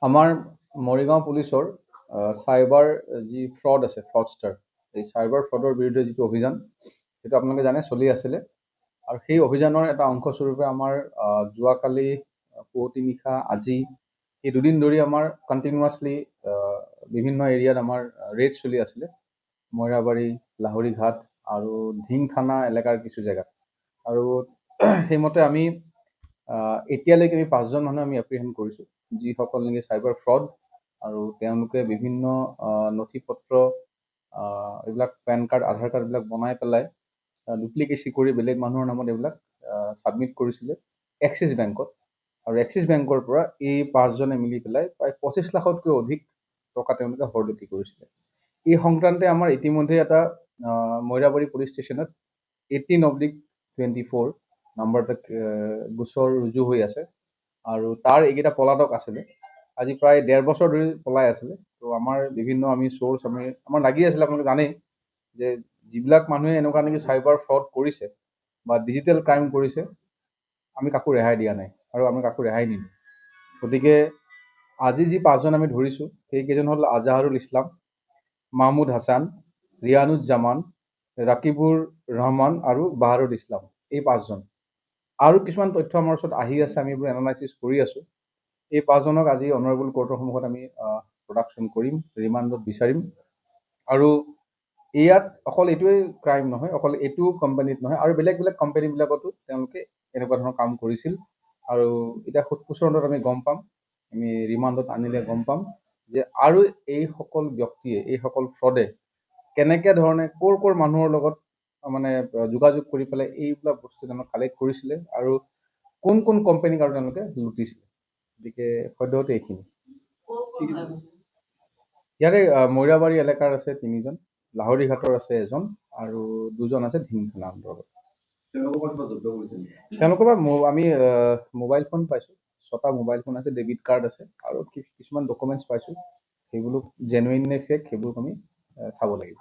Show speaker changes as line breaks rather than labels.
আমাৰ মৰিগাঁও পুলিচৰ চাইবাৰ যি ফ্ৰড আছে ফ্ৰডষ্টাৰ, এই চাইবাৰ ফ্ৰডৰ বিৰুদ্ধে যিটো অভিযান সেইটো আপোনালোকে জানে চলি আছিলে। আৰু সেই অভিযানৰ এটা অংশস্বৰূপে আমাৰ যোৱাকালি পুৱতি নিশা আজি এই দুদিন ধৰি আমাৰ কণ্টিনিউৱাছলি বিভিন্ন এৰিয়াত আমাৰ ৰেড চলি আছিলে, মইৰাবাৰী, লাহৰীঘাট আৰু ধিং থানা এলেকাৰ কিছু জেগাত। আৰু সেইমতে আমি এতিয়ালৈকে আমি 5জন মানুহ আমি এপ্ৰিহেণ্ড কৰিছোঁ, যিসকল নেকি চাইবাৰ ফ্ৰড আৰু তেওঁলোকে বিভিন্ন নথি পত্ৰ এইবিলাক পেন কাৰ্ড, আধাৰ কাৰ্ড এইবিলাক বনাই পেলাই ডুপ্লিকেচি কৰি বেলেগ মানুহৰ নামত এইবিলাক ছাবমিট কৰিছিলে এক্সিছ বেংকত। আৰু এক্সিছ বেংকৰ পৰা এই 5জনে মিলি পেলাই প্ৰায় 25 লাখতকৈ অধিক টকা তেওঁলোকে হৰলুটি কৰিছিলে। এই সংক্ৰান্তে আমাৰ ইতিমধ্যে এটা মইৰাবাৰী পুলিচ ষ্টেচনত 18/24 নম্বৰ এটা গোচৰ ৰুজু হৈ আছে। আৰু তাৰ এইকেইটা পলাতক আছিলে, আজি প্ৰায় 1.5 বছৰ ধৰি পলাই আছিলে। তো আমাৰ বিভিন্ন আমি চ'ৰ্চ আমাৰ লাগি আছিলে। আপোনালোকে জানেই যে যিবিলাক মানুহে এনেকুৱা নেকি চাইবাৰ ফ্ৰড কৰিছে বা ডিজিটেল ক্ৰাইম কৰিছে, আমি কাকো ৰেহাই দিয়া নাই আৰু আমি কাকো ৰেহাই নিদিওঁ। গতিকে আজি যি 5জন আমি ধৰিছোঁ সেইকেইজন হ'ল আজাহাৰুল ইছলাম, মাহমুদ হাছান, ৰিয়ানুজ্জামান, ৰাকিবুৰ ৰহমান আৰু বাহাৰুল ইছলাম, এই 5জন। আৰু কিছুমান তথ্য আমাৰ ওচৰত আহি আছে, আমি এইবোৰ এনালাইচিছ কৰি আছোঁ। এই 5জনক আজি অনাৰেবল কোৰ্টৰ সন্মুখত আমি প্ৰডাকশ্যন কৰিম, ৰিমাণ্ডত বিচাৰিম। আৰু ইয়াত অকল এইটোৱেই ক্ৰাইম নহয়, অকল এইটো কোম্পানীত নহয়, আৰু বেলেগ বেলেগ কোম্পানীবিলাকতো তেওঁলোকে এনেকুৱা ধৰণৰ কাম কৰিছিল। আৰু এতিয়া সোধপোছৰ আমি গম পাম, আমি ৰিমাণ্ডত আনিলে গম পাম যে আৰু এইসকল ব্যক্তিয়ে, এইসকল ফ্ৰডে কেনেকৈ ধৰণে ক'ৰ মানুহৰ লগত মানে যোগাযোগ কৰি পেলাই এইবিলাক বস্তু তেওঁলোকে কালেক্ট কৰিছিলে আৰু কোন কোন কোম্পানীক আৰু তেওঁলোকে লুটিছিলে। গতিকে সদ্যহতে এইখিনি। ইয়াৰে মইৰাবাৰী এলেকাৰ আছে 3জন, লাহৰীঘাটৰ আছে 1জন আৰু 2জন আছে ধিং থানা অন্তৰ্গত। তেওঁলোকৰ পৰা আমি মোবাইল ফোন পাইছোঁ, 6টা মোবাইল ফোন আছে, ডেবিট কাৰ্ড আছে আৰু কিছুমান ডকুমেণ্টছ পাইছোঁ। সেইবোৰ জেনুইন নে ফেক সেইবোৰ আমি চাব লাগিব।